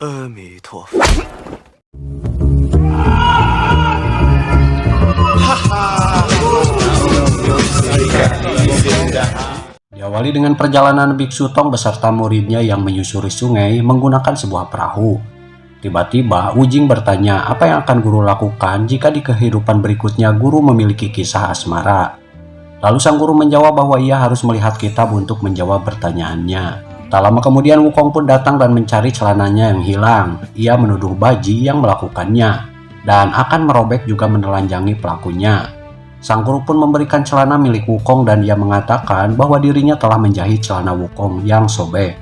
阿弥陀佛。Diawali dengan perjalanan Biksu Tong beserta muridnya yang menyusuri sungai menggunakan sebuah perahu. Tiba-tiba Wujing bertanya apa yang akan guru lakukan jika di kehidupan berikutnya guru memiliki kisah asmara. Lalu sang guru menjawab bahwa ia harus melihat kitab untuk menjawab pertanyaannya. Tak lama kemudian Wukong pun datang dan mencari celananya yang hilang. Ia menuduh Baji yang melakukannya dan akan merobek juga menelanjangi pelakunya. Sang guru pun memberikan celana milik Wukong dan ia mengatakan bahwa dirinya telah menjahit celana Wukong yang sobek.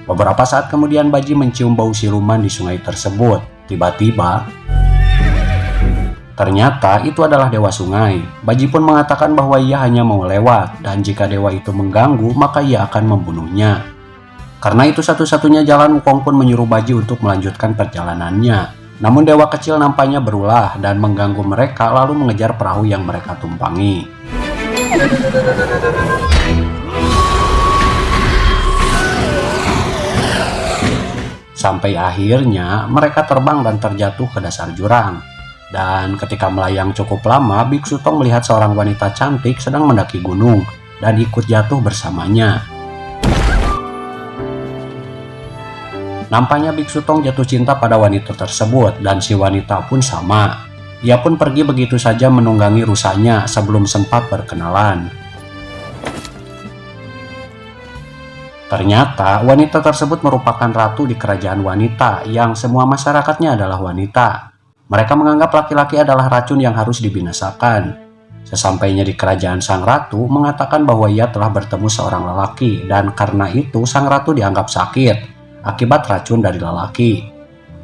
Beberapa saat kemudian Baji mencium bau siluman di sungai tersebut. Tiba-tiba, ternyata itu adalah dewa sungai. Baji pun mengatakan bahwa ia hanya mau lewat dan jika dewa itu mengganggu maka ia akan membunuhnya. Karena itu satu-satunya jalan, Wukong pun menyuruh Baji untuk melanjutkan perjalanannya. Namun dewa kecil nampaknya berulah dan mengganggu mereka lalu mengejar perahu yang mereka tumpangi. Sampai akhirnya mereka terbang dan terjatuh ke dasar jurang. Dan ketika melayang cukup lama, Biksu Tong melihat seorang wanita cantik sedang mendaki gunung dan ikut jatuh bersamanya. Nampaknya Biksu Tong jatuh cinta pada wanita tersebut dan si wanita pun sama. Ia pun pergi begitu saja menunggangi rusaknya sebelum sempat berkenalan. Ternyata wanita tersebut merupakan ratu di kerajaan wanita yang semua masyarakatnya adalah wanita. Mereka menganggap laki-laki adalah racun yang harus dibinasakan. Sesampainya di kerajaan sang ratu mengatakan bahwa ia telah bertemu seorang lelaki dan karena itu sang ratu dianggap sakit akibat racun dari lelaki.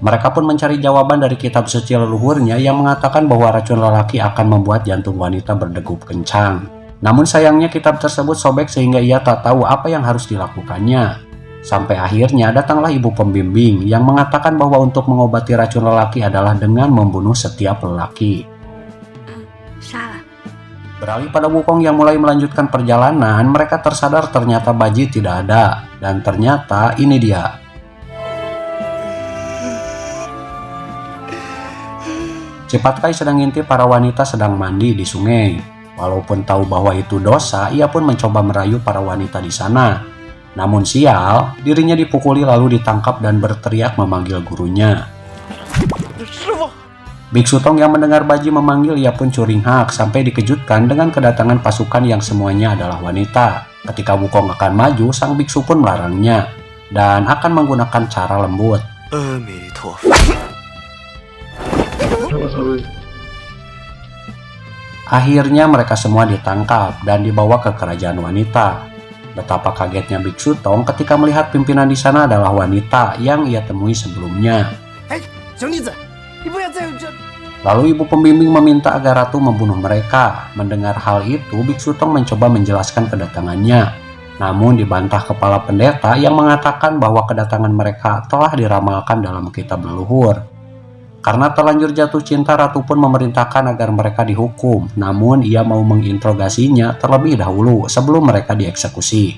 Mereka pun mencari jawaban dari kitab suci leluhurnya yang mengatakan bahwa racun lelaki akan membuat jantung wanita berdegup kencang. Namun sayangnya kitab tersebut sobek sehingga ia tak tahu apa yang harus dilakukannya. Sampai akhirnya datanglah ibu pembimbing yang mengatakan bahwa untuk mengobati racun lelaki adalah dengan membunuh setiap lelaki. Salah. Beralih pada Wukong yang mulai melanjutkan perjalanan, mereka tersadar ternyata Baji tidak ada. Dan ternyata ini dia. Cipatkai sedang ngintip para wanita sedang mandi di sungai. Walaupun tahu bahwa itu dosa, ia pun mencoba merayu para wanita di sana. Namun sial, dirinya dipukuli lalu ditangkap dan berteriak memanggil gurunya. Biksu Tong yang mendengar Baji memanggil, ia pun curing hak sampai dikejutkan dengan kedatangan pasukan yang semuanya adalah wanita. Ketika Wukong akan maju, sang biksu pun melarangnya dan akan menggunakan cara lembut. A弥陀佛。 Akhirnya mereka semua ditangkap dan dibawa ke kerajaan wanita. Betapa kagetnya Biksu Tong ketika melihat pimpinan di sana adalah wanita yang ia temui sebelumnya. Lalu ibu pembimbing meminta agar ratu membunuh mereka. Mendengar hal itu, Biksu Tong mencoba menjelaskan kedatangannya. Namun dibantah kepala pendeta yang mengatakan bahwa kedatangan mereka telah diramalkan dalam kitab leluhur. Karena terlanjur jatuh cinta, ratu pun memerintahkan agar mereka dihukum. Namun ia mau menginterogasinya terlebih dahulu sebelum mereka dieksekusi.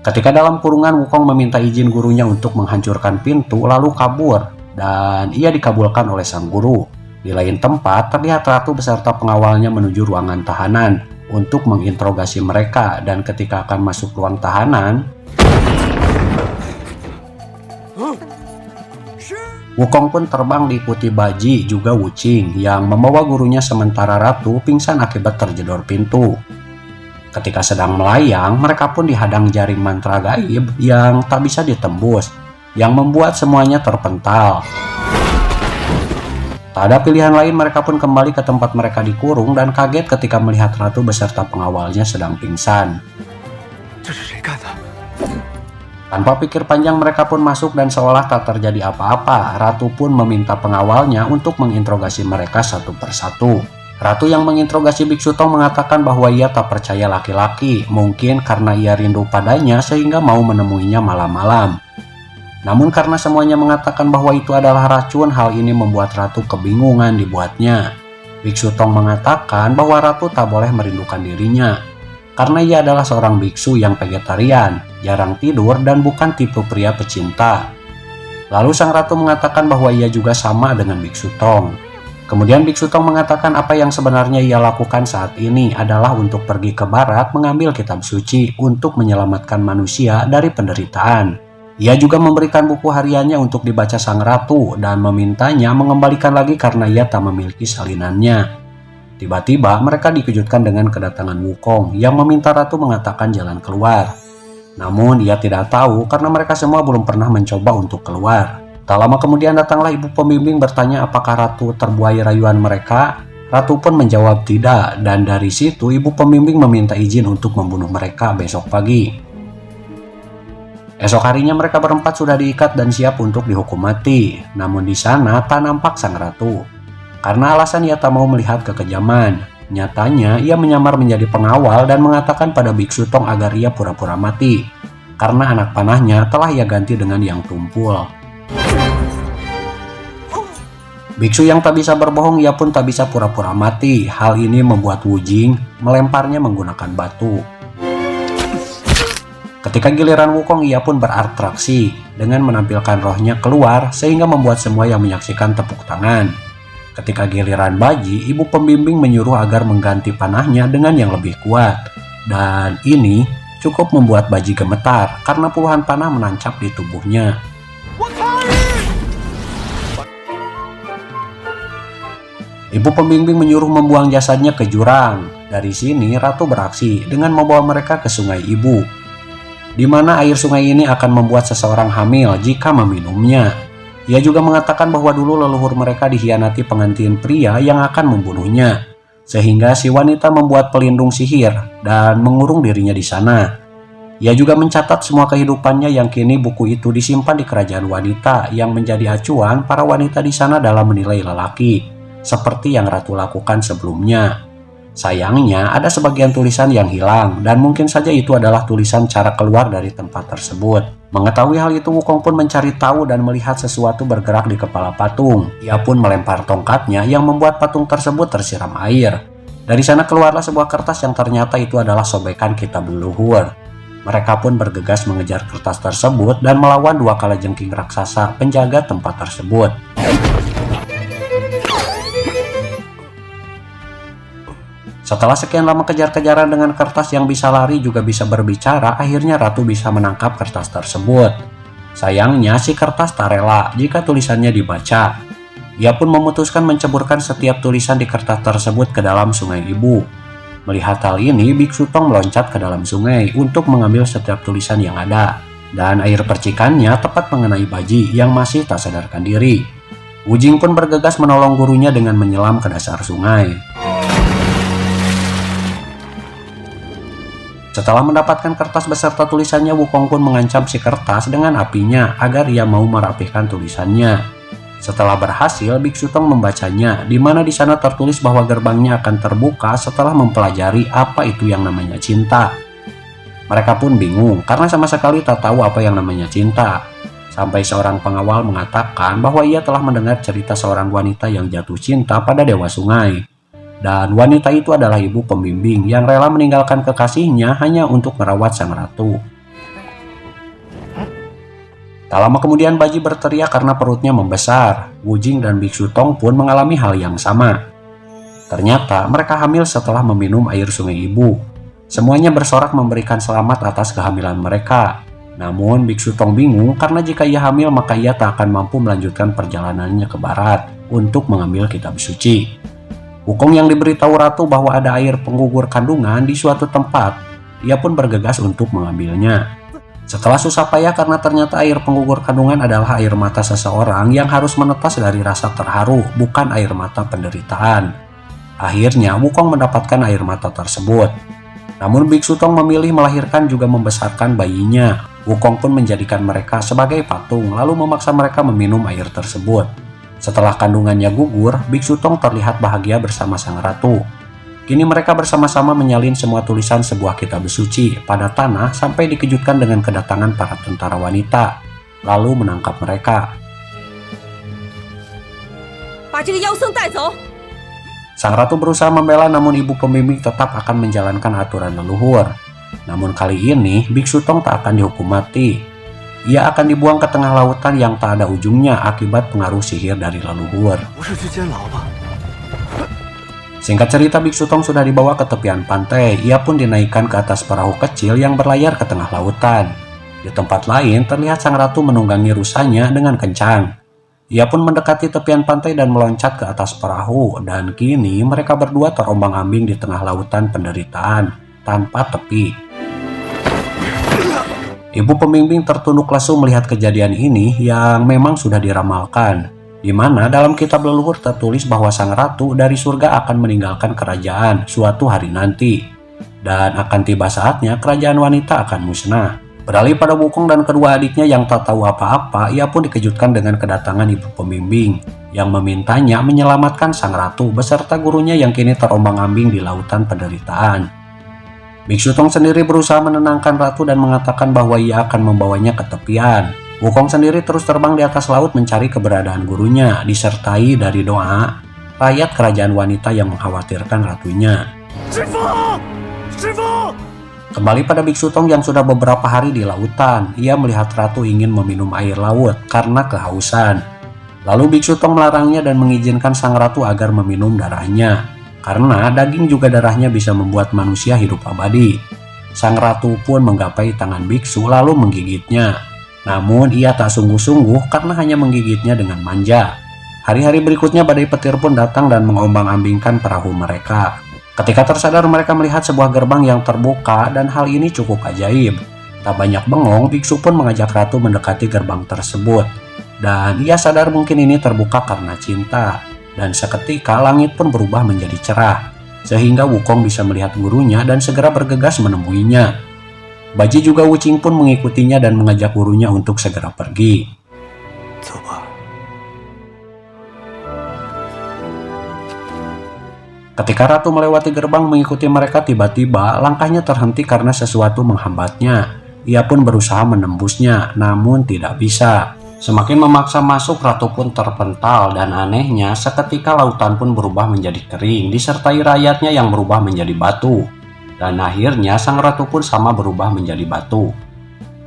Ketika dalam kurungan, Wukong meminta izin gurunya untuk menghancurkan pintu lalu kabur. Dan ia dikabulkan oleh sang guru. Di lain tempat, terlihat ratu beserta pengawalnya menuju ruangan tahanan untuk menginterogasi mereka. Dan ketika akan masuk ruang tahanan, Wukong pun terbang diikuti Baji juga Wuqing yang membawa gurunya sementara ratu pingsan akibat terjedor pintu. Ketika sedang melayang, mereka pun dihadang jaring mantra gaib yang tak bisa ditembus, yang membuat semuanya terpental. Tak ada pilihan lain, mereka pun kembali ke tempat mereka dikurung dan kaget ketika melihat ratu beserta pengawalnya sedang pingsan. Tanpa pikir panjang mereka pun masuk dan seolah tak terjadi apa-apa. Ratu pun meminta pengawalnya untuk menginterogasi mereka satu persatu. Ratu yang menginterogasi Biksu Tong mengatakan bahwa ia tak percaya laki-laki. Mungkin karena ia rindu padanya sehingga mau menemuinya malam-malam. Namun karena semuanya mengatakan bahwa itu adalah racun, hal ini membuat ratu kebingungan dibuatnya. Biksu Tong mengatakan bahwa ratu tak boleh merindukan dirinya. karena ia adalah seorang biksu yang vegetarian, jarang tidur, dan bukan tipe pria pecinta. Lalu sang ratu mengatakan bahwa ia juga sama dengan Biksu Tong. Kemudian Biksu Tong mengatakan apa yang sebenarnya ia lakukan saat ini adalah untuk pergi ke barat mengambil kitab suci untuk menyelamatkan manusia dari penderitaan. Ia juga memberikan buku hariannya untuk dibaca sang ratu dan memintanya mengembalikan lagi karena ia tak memiliki salinannya. Tiba-tiba mereka dikejutkan dengan kedatangan Wukong yang meminta ratu mengatakan jalan keluar. Namun ia tidak tahu karena mereka semua belum pernah mencoba untuk keluar. Tak lama kemudian datanglah ibu pembimbing bertanya apakah ratu terbuai rayuan mereka. Ratu pun menjawab tidak, dan dari situ ibu pembimbing meminta izin untuk membunuh mereka besok pagi. Esok harinya mereka berempat sudah diikat dan siap untuk dihukum mati. Namun di sana tak nampak sang ratu. Karena alasan ia tak mau melihat kekejaman. Nyatanya ia menyamar menjadi pengawal dan mengatakan pada Biksu Tong agar ia pura-pura mati. Karena anak panahnya telah ia ganti dengan yang tumpul. Biksu yang tak bisa berbohong, ia pun tak bisa pura-pura mati. Hal ini membuat Wu Jing melemparnya menggunakan batu. Ketika giliran Wukong, ia pun beratraksi dengan menampilkan rohnya keluar sehingga membuat semua yang menyaksikan tepuk tangan. Ketika giliran Baji, ibu pembimbing menyuruh agar mengganti panahnya dengan yang lebih kuat. Dan ini cukup membuat Baji gemetar karena puluhan panah menancap di tubuhnya. Ibu pembimbing menyuruh membuang jasadnya ke jurang. Dari sini ratu beraksi dengan membawa mereka ke sungai ibu, di mana air sungai ini akan membuat seseorang hamil jika meminumnya. Ia juga mengatakan bahwa dulu leluhur mereka dikhianati pengantin pria yang akan membunuhnya, sehingga si wanita membuat pelindung sihir dan mengurung dirinya di sana. Ia juga mencatat semua kehidupannya yang kini buku itu disimpan di kerajaan wanita yang menjadi acuan para wanita di sana dalam menilai lelaki, seperti yang ratu lakukan sebelumnya. Sayangnya ada sebagian tulisan yang hilang dan mungkin saja itu adalah tulisan cara keluar dari tempat tersebut. Mengetahui hal itu, Wukong pun mencari tahu dan melihat sesuatu bergerak di kepala patung. Ia pun melempar tongkatnya yang membuat patung tersebut tersiram air. Dari sana keluarlah sebuah kertas yang ternyata itu adalah sobekan kitab leluhur. Mereka pun bergegas mengejar kertas tersebut dan melawan dua kalajengking raksasa penjaga tempat tersebut. Setelah sekian lama kejar-kejaran dengan kertas yang bisa lari juga bisa berbicara, akhirnya ratu bisa menangkap kertas tersebut. Sayangnya si kertas tak rela jika tulisannya dibaca. Ia pun memutuskan menceburkan setiap tulisan di kertas tersebut ke dalam sungai ibu. Melihat hal ini, Biksu Tong meloncat ke dalam sungai untuk mengambil setiap tulisan yang ada. Dan air percikannya tepat mengenai Baji yang masih tak sadarkan diri. Wu Jing pun bergegas menolong gurunya dengan menyelam ke dasar sungai. Setelah mendapatkan kertas beserta tulisannya, Wukong pun mengancam si kertas dengan apinya agar ia mau merapihkan tulisannya. Setelah berhasil, Biksu Tong membacanya, di mana di sana tertulis bahwa gerbangnya akan terbuka setelah mempelajari apa itu yang namanya cinta. Mereka pun bingung karena sama sekali tak tahu apa yang namanya cinta. Sampai seorang pengawal mengatakan bahwa ia telah mendengar cerita seorang wanita yang jatuh cinta pada dewa sungai. Dan wanita itu adalah ibu pembimbing yang rela meninggalkan kekasihnya hanya untuk merawat sang ratu. Tak lama kemudian Baji berteriak karena perutnya membesar. Wu Jing dan Biksu Tong pun mengalami hal yang sama. Ternyata mereka hamil setelah meminum air sungai ibu. Semuanya bersorak memberikan selamat atas kehamilan mereka. Namun Biksu Tong bingung karena jika ia hamil maka ia tak akan mampu melanjutkan perjalanannya ke barat untuk mengambil kitab suci. Wukong yang diberitahu ratu bahwa ada air penggugur kandungan di suatu tempat, ia pun bergegas untuk mengambilnya. Setelah susah payah karena ternyata air penggugur kandungan adalah air mata seseorang yang harus menetas dari rasa terharu, bukan air mata penderitaan. Akhirnya Wukong mendapatkan air mata tersebut. Namun Biksu Tong memilih melahirkan juga membesarkan bayinya. Wukong pun menjadikan mereka sebagai patung lalu memaksa mereka meminum air tersebut. Setelah kandungannya gugur, Biksu Tong terlihat bahagia bersama sang ratu. Kini mereka bersama-sama menyalin semua tulisan sebuah kitab suci pada tanah sampai dikejutkan dengan kedatangan para tentara wanita, lalu menangkap mereka. Sang ratu berusaha membela, namun ibu pembimbing tetap akan menjalankan aturan leluhur. Namun kali ini Biksu Tong tak akan dihukum mati. Ia akan dibuang ke tengah lautan yang tak ada ujungnya akibat pengaruh sihir dari leluhur. 不是去监牢吧？ Singkat cerita, Biksu Tong sudah dibawa ke tepian pantai. Ia pun dinaikkan ke atas perahu kecil yang berlayar ke tengah lautan. Di tempat lain terlihat sang ratu menunggangi rusanya dengan kencang. Ia pun mendekati tepian pantai dan meloncat ke atas perahu, dan kini mereka berdua terombang-ambing di tengah lautan penderitaan tanpa tepi. Ibu pembimbing tertunduk lesu melihat kejadian ini yang memang sudah diramalkan, di mana dalam kitab leluhur tertulis bahwa sang ratu dari surga akan meninggalkan kerajaan suatu hari nanti, dan akan tiba saatnya kerajaan wanita akan musnah. Beralih pada Wukong dan kedua adiknya yang tak tahu apa-apa, ia pun dikejutkan dengan kedatangan ibu pembimbing yang memintanya menyelamatkan sang ratu beserta gurunya yang kini terombang-ambing di lautan penderitaan. Biksu Tong sendiri berusaha menenangkan ratu dan mengatakan bahwa ia akan membawanya ke tepian. Wukong sendiri terus terbang di atas laut mencari keberadaan gurunya, disertai dari doa rakyat kerajaan wanita yang mengkhawatirkan ratunya. Kembali pada Biksu Tong yang sudah beberapa hari di lautan, ia melihat ratu ingin meminum air laut karena kehausan. Lalu Biksu Tong melarangnya dan mengizinkan sang ratu agar meminum darahnya, karena daging juga darahnya bisa membuat manusia hidup abadi. Sang ratu pun menggapai tangan biksu lalu menggigitnya. Namun ia tak sungguh-sungguh karena hanya menggigitnya dengan manja. Hari-hari berikutnya badai petir pun datang dan mengombang-ambingkan perahu mereka. Ketika tersadar mereka melihat sebuah gerbang yang terbuka dan hal ini cukup ajaib. Tak banyak bengong, biksu pun mengajak ratu mendekati gerbang tersebut. Dan ia sadar mungkin ini terbuka karena cinta. Dan seketika langit pun berubah menjadi cerah. Sehingga Wukong bisa melihat gurunya dan segera bergegas menemuinya. Baji juga Wuqing pun mengikutinya dan mengajak gurunya untuk segera pergi. 走吧。 Ketika ratu melewati gerbang mengikuti mereka, tiba-tiba langkahnya terhenti karena sesuatu menghambatnya. Ia pun berusaha menembusnya, namun tidak bisa. Semakin memaksa masuk, ratu pun terpental dan anehnya seketika lautan pun berubah menjadi kering, disertai rakyatnya yang berubah menjadi batu. Dan akhirnya sang ratu pun sama berubah menjadi batu.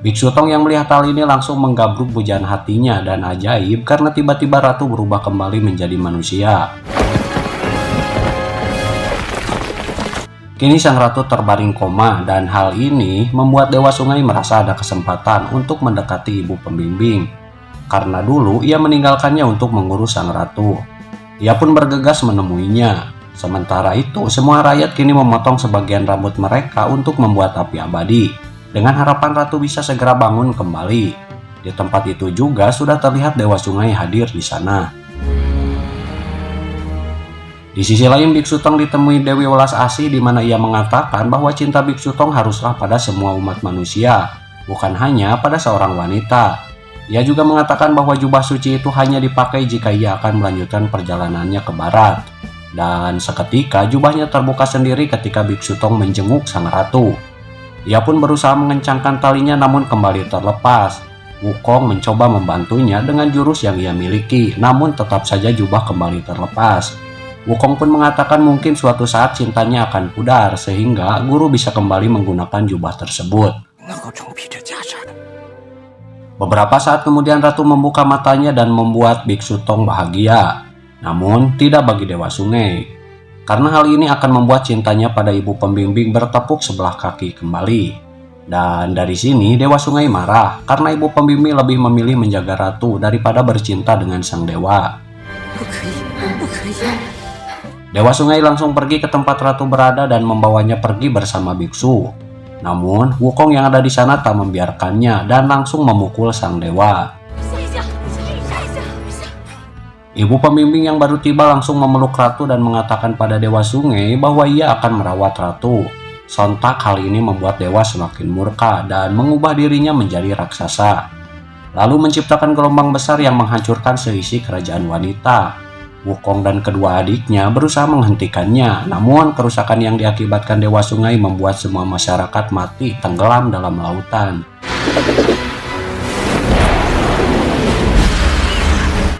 Biksu Tong yang melihat hal ini langsung menggabruk pujaan hatinya dan ajaib karena tiba-tiba ratu berubah kembali menjadi manusia. Kini sang ratu terbaring koma dan hal ini membuat Dewa Sungai merasa ada kesempatan untuk mendekati ibu pembimbing. Karena dulu ia meninggalkannya untuk mengurus sang ratu. Ia pun bergegas menemuinya. Sementara itu semua rakyat kini memotong sebagian rambut mereka untuk membuat api abadi. Dengan harapan ratu bisa segera bangun kembali. Di tempat itu juga sudah terlihat Dewa Sungai hadir di sana. Di sisi lain Biksu Tong ditemui Dewi Welas Asih di mana ia mengatakan bahwa cinta Biksu Tong haruslah pada semua umat manusia, bukan hanya pada seorang wanita. Ia juga mengatakan bahwa jubah suci itu hanya dipakai jika ia akan melanjutkan perjalanannya ke barat. Dan seketika jubahnya terbuka sendiri ketika Biksu Tong menjenguk sang ratu. Ia pun berusaha mengencangkan talinya namun kembali terlepas. Wukong mencoba membantunya dengan jurus yang ia miliki, namun tetap saja jubah kembali terlepas. Wukong pun mengatakan mungkin suatu saat cintanya akan pudar sehingga guru bisa kembali menggunakan jubah tersebut. Beberapa saat kemudian ratu membuka matanya dan membuat Biksu Tong bahagia. Namun tidak bagi Dewa Sungai. Karena hal ini akan membuat cintanya pada ibu pembimbing bertepuk sebelah kaki kembali. Dan dari sini Dewa Sungai marah karena ibu pembimbing lebih memilih menjaga ratu daripada bercinta dengan sang dewa. Dewa Sungai langsung pergi ke tempat ratu berada dan membawanya pergi bersama biksu. Namun Wukong yang ada di sana tak membiarkannya dan langsung memukul sang dewa. Ibu pembimbing yang baru tiba langsung memeluk ratu dan mengatakan pada Dewa Sungai bahwa ia akan merawat ratu. Sontak hal ini membuat dewa semakin murka dan mengubah dirinya menjadi raksasa. Lalu menciptakan gelombang besar yang menghancurkan seisi kerajaan wanita. Wukong dan kedua adiknya berusaha menghentikannya, namun kerusakan yang diakibatkan Dewa Sungai membuat semua masyarakat mati tenggelam dalam lautan.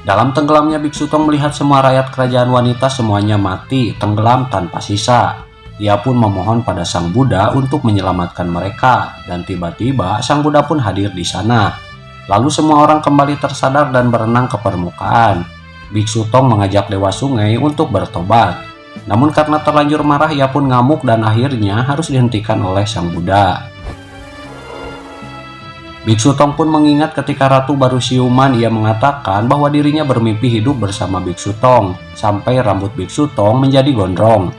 Dalam tenggelamnya Biksu Tong melihat semua rakyat kerajaan wanita semuanya mati, tenggelam tanpa sisa. Ia pun memohon pada Sang Buddha untuk menyelamatkan mereka, dan tiba-tiba Sang Buddha pun hadir di sana. Lalu semua orang kembali tersadar dan berenang ke permukaan. Biksu Tong mengajak Dewa Sungai untuk bertobat. Namun karena terlanjur marah, ia pun ngamuk dan akhirnya harus dihentikan oleh Sang Buddha. Biksu Tong pun mengingat ketika Ratu baru siuman, ia mengatakan bahwa dirinya bermimpi hidup bersama Biksu Tong sampai rambut Biksu Tong menjadi gondrong.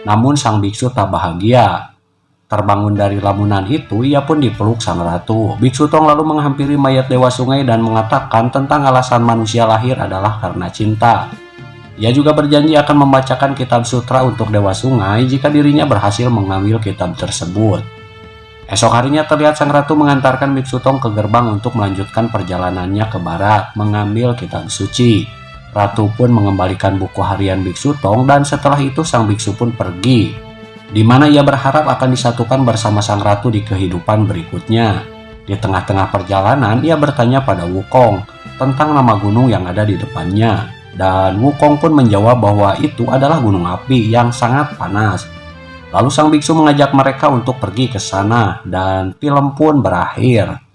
Namun sang biksu tak bahagia. Terbangun dari lamunan itu, ia pun dipeluk sang ratu. Biksu Tong lalu menghampiri mayat Dewa Sungai dan mengatakan tentang alasan manusia lahir adalah karena cinta. Ia juga berjanji akan membacakan kitab sutra untuk Dewa Sungai jika dirinya berhasil mengambil kitab tersebut. Esok harinya terlihat sang ratu mengantarkan Biksu Tong ke gerbang untuk melanjutkan perjalanannya ke barat mengambil kitab suci. Ratu pun mengembalikan buku harian Biksu Tong dan setelah itu sang biksu pun pergi, di mana ia berharap akan disatukan bersama sang ratu di kehidupan berikutnya. Di tengah-tengah perjalanan ia bertanya pada Wukong tentang nama gunung yang ada di depannya, dan Wukong pun menjawab bahwa itu adalah gunung api yang sangat panas. Lalu sang biksu mengajak mereka untuk pergi ke sana dan film pun berakhir.